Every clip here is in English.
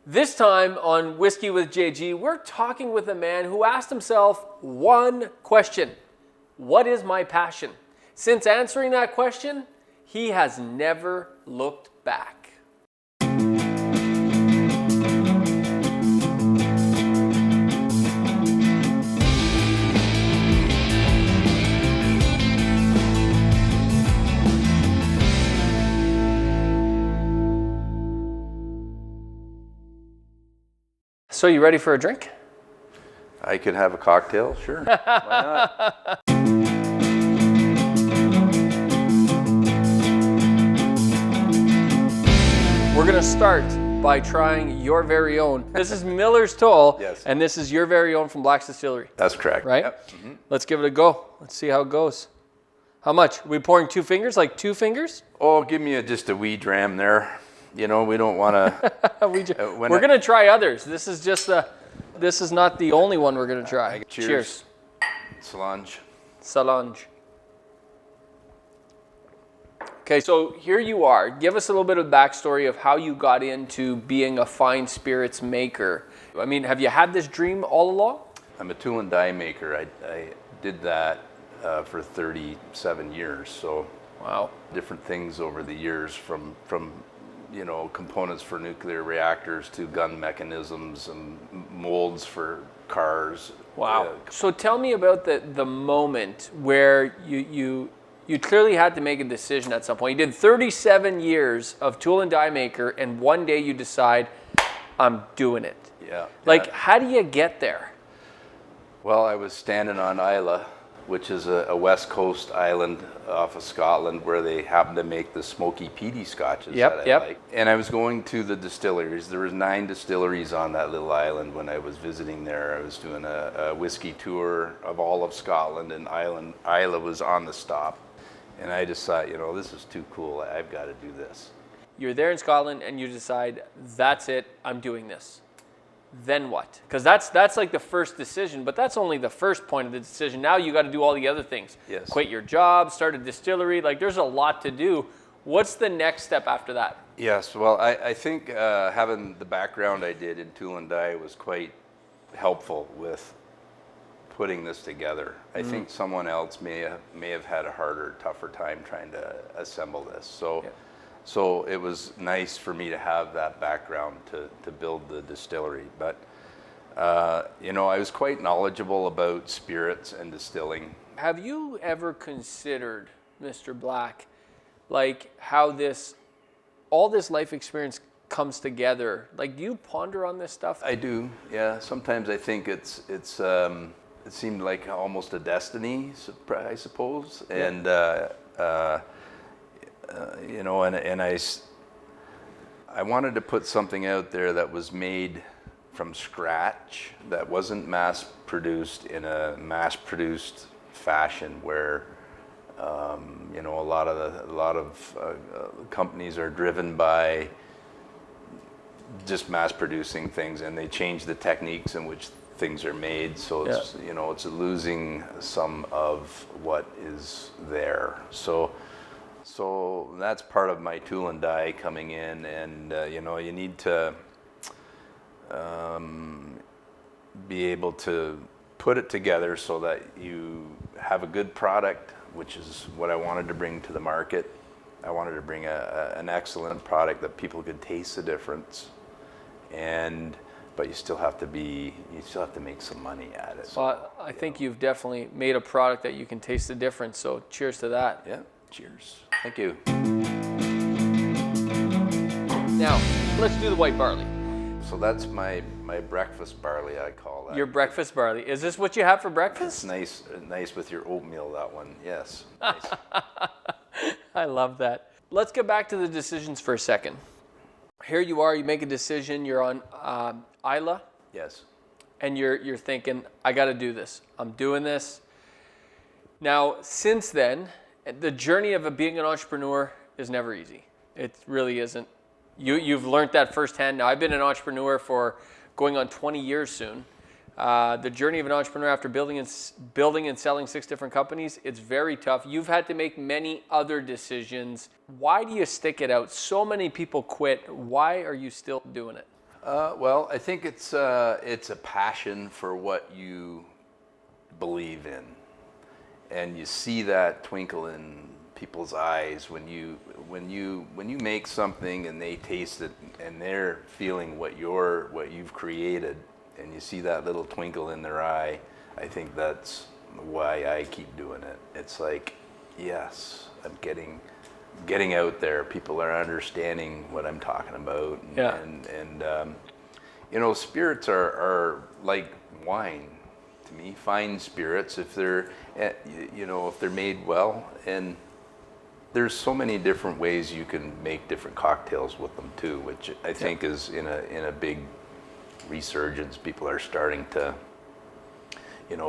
This time on Whiskey with JG, we're talking with a man who asked himself one question: what is my passion? Since answering that question, he has never looked back. So you ready for a drink? I could have a cocktail, sure. Why not? We're gonna start by trying your very own. This is Miller's Toll, Yes. And this is your very own from Black's Distillery. That's correct. Right? Yep. Mm-hmm. Let's give it a go. Let's see how it goes. How much? Are we pouring 2 fingers, like 2 fingers? Oh, give me just a wee dram there. You know, we don't want to. We're gonna try others. This is just this is not the only one we're gonna try. Cheers. Solange. Solange. Okay, so here you are. Give us a little bit of backstory of how you got into being a fine spirits maker. I mean, have you had this dream all along? I'm a tool and die maker. I did that for 37 years. So, wow, different things over the years from you know, components for nuclear reactors to gun mechanisms and molds for cars. Wow. So tell me about the moment where you clearly had to make a decision at some point. You did 37 years of tool and die maker, and one day you decide, I'm doing it. Yeah. Like, how do you get there? Well, I was standing on Islay, which is a west coast island off of Scotland where they happen to make the smoky peaty scotches that I like. And I was going to the distilleries. There was 9 distilleries on that little island when I was visiting there. I was doing a whiskey tour of all of Scotland, and Islay was on the stop. And I just thought, you know, this is too cool. I've got to do this. You're there in Scotland and you decide, that's it, I'm doing this. Then what? Because that's like the first decision, but that's only the first point of the decision. Now you got to do all the other things. Yes. Quit your job, start a distillery. Like, there's a lot to do. What's the next step after that? Yes, well, I think having the background I did in tool and die was quite helpful with putting this together. I think someone else may have had a harder, tougher time trying to assemble this. So it was nice for me to have that background to build the distillery. But you know, I was quite knowledgeable about spirits and distilling. Have you ever considered, Mr. Black, like how all this life experience comes together? Like, do you ponder on this stuff? I do, yeah. Sometimes I think it seemed like almost a destiny, I suppose. Yeah. And you know, and I wanted to put something out there that was made from scratch, that wasn't mass produced in a mass produced fashion where you know, a lot of companies are driven by just mass producing things, and they change the techniques in which things are made, so it's you know, it's losing some of what is there. So that's part of my tool and die coming in, and you know, you need to be able to put it together so that you have a good product, which is what I wanted to bring to the market. I wanted to bring an excellent product that people could taste the difference, but you still have to make some money at it. Well, I think you've definitely made a product that you can taste the difference, so cheers to that. Yeah, cheers. Thank you. Now, let's do the white barley. So that's my breakfast barley, I call that. Your breakfast barley. Is this what you have for breakfast? It's nice with your oatmeal, that one. Yes. Nice. I love that. Let's get back to the decisions for a second. Here you are, you make a decision, you're on Islay. Yes. And you're thinking, I got to do this. I'm doing this. Now, since then, the journey of being an entrepreneur is never easy. It really isn't. You've learned that firsthand. Now, I've been an entrepreneur for going on 20 years soon. The journey of an entrepreneur after building and selling 6 different companies, it's very tough. You've had to make many other decisions. Why do you stick it out? So many people quit. Why are you still doing it? Well, I think it's a passion for what you believe in, and you see that twinkle in people's eyes when you make something and they taste it and they're feeling what you've created, and you see that little twinkle in their eye. I think that's why I keep doing it. It's like, yes, I'm getting out there. People are understanding what I'm talking about. And spirits are like wine to me. Fine spirits, if they're made well, and there's so many different ways you can make different cocktails with them too, which I think is in a big resurgence. People are starting to,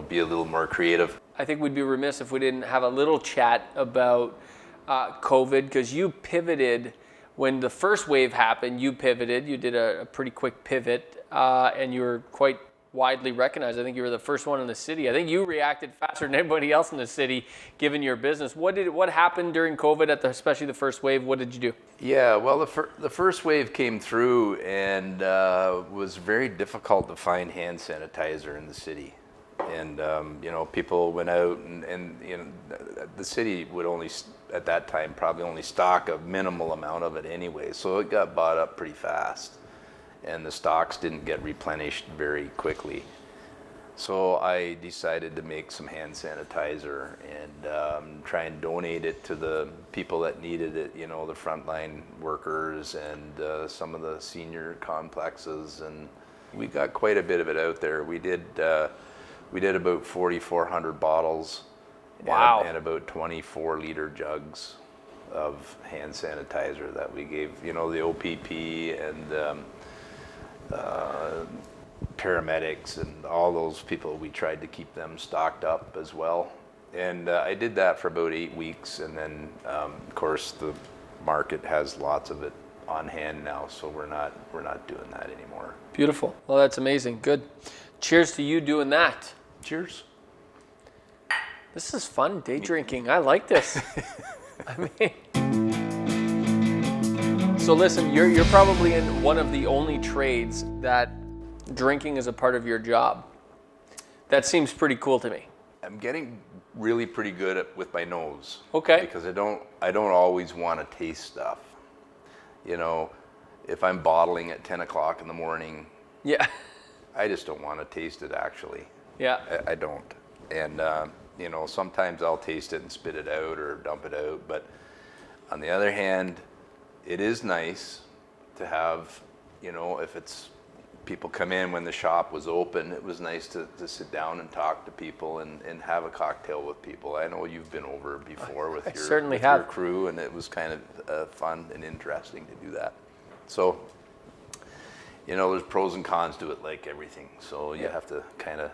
be a little more creative. I think we'd be remiss if we didn't have a little chat about COVID, because you pivoted when the first wave happened. You pivoted. You did a pretty quick pivot, and you were quite widely recognized. I think you were the first one in the city. I think you reacted faster than anybody else in the city, given your business. What happened during COVID, especially the first wave? What did you do? Yeah, well, the first wave came through, and was very difficult to find hand sanitizer in the city. And people went out, and the city would only, at that time, probably only stock a minimal amount of it anyway. So it got bought up pretty fast, and the stocks didn't get replenished very quickly. So I decided to make some hand sanitizer and try and donate it to the people that needed it, the frontline workers and some of the senior complexes. And we got quite a bit of it out there. We did about 4,400 bottles. Wow. And about 24-liter jugs of hand sanitizer that we gave, the OPP and paramedics and all those people. We tried to keep them stocked up as well. And I did that for about 8 weeks. And then, of course, the market has lots of it on hand now, so we're not doing that anymore. Beautiful. Well, that's amazing. Good. Cheers to you doing that. Cheers. This is fun, day drinking. I like this. So listen, you're probably in one of the only trades that drinking is a part of your job. That seems pretty cool to me. I'm getting really pretty good with my nose. Okay. Because I don't always want to taste stuff. If I'm bottling at 10 o'clock in the morning, yeah, I just don't want to taste it actually. Yeah. I don't. And, sometimes I'll taste it and spit it out or dump it out. But on the other hand, it is nice to have, if it's people come in when the shop was open, it was nice to sit down and talk to people and have a cocktail with people. I know you've been over before with your crew, and it was kind of fun and interesting to do that. So, there's pros and cons to it like everything. So you have to kind of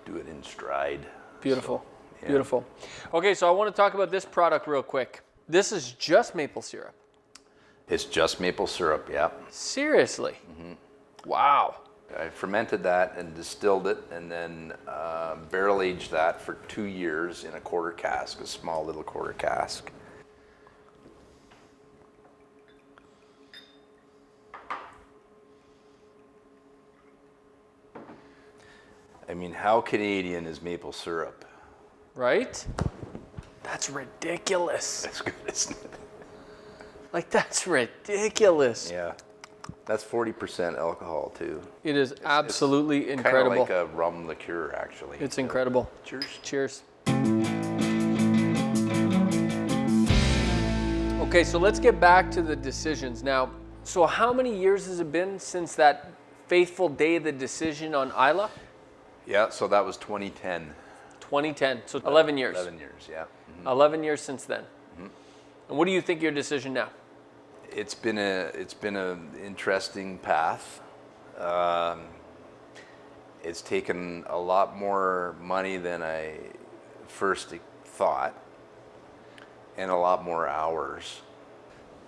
do it in stride. Beautiful. So, yeah. Beautiful. Okay, so I want to talk about this product real quick. This is just maple syrup. It's just maple syrup, yeah. Seriously? Mm-hmm. Wow. I fermented that and distilled it, and then barrel aged that for 2 years in a quarter cask, a small little quarter cask. I mean, how Canadian is maple syrup? Right? That's ridiculous. That's good, isn't it? Like, that's ridiculous. Yeah. That's 40% alcohol, too. It is absolutely incredible. Kind of like a rum liqueur, actually. It's incredible. Cheers. Cheers. Okay, so let's get back to the decisions. Now, so how many years has it been since that faithful day of the decision on Isla? Yeah, so that was 2010. 2010, so 11 years. 11 years, yeah. Mm-hmm. 11 years since then. Mm-hmm. And what do you think of your decision now? It's been an interesting path. It's taken a lot more money than I first thought, and a lot more hours.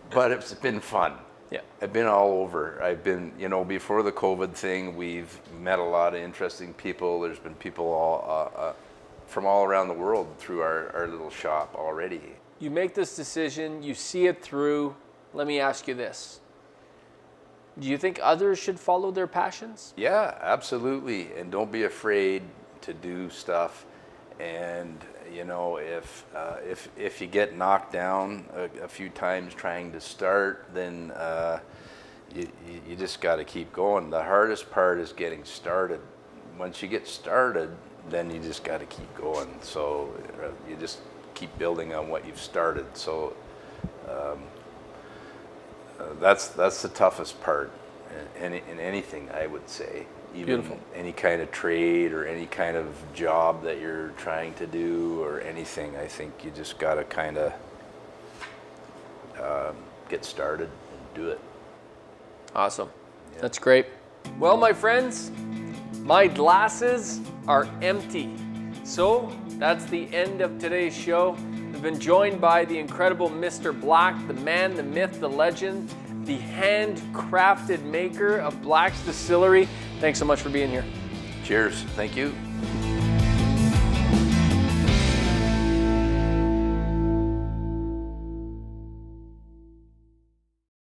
But it's been fun. Yeah. I've been all over. I've been, before the COVID thing, we've met a lot of interesting people. There's been people from all around the world through our little shop already. You make this decision, you see it through. Let me ask you this. Do you think others should follow their passions? Yeah, absolutely. And don't be afraid to do stuff. And you know, if you get knocked down a few times trying to start, then you just got to keep going. The hardest part is getting started. Once you get started, then you just got to keep going. So you just keep building on what you've started. So that's the toughest part in anything, I would say. Even Beautiful. any kind of trade or any kind of job that you're trying to do or anything, I think you just got to kind of get started and do it. Awesome. That's great. Well, my friends, my glasses are empty. So that's the end of today's show. We've been joined by the incredible Mr. Black, the man, the myth, the legend, the handcrafted maker of Black's Distillery. Thanks so much for being here. Cheers. Thank you.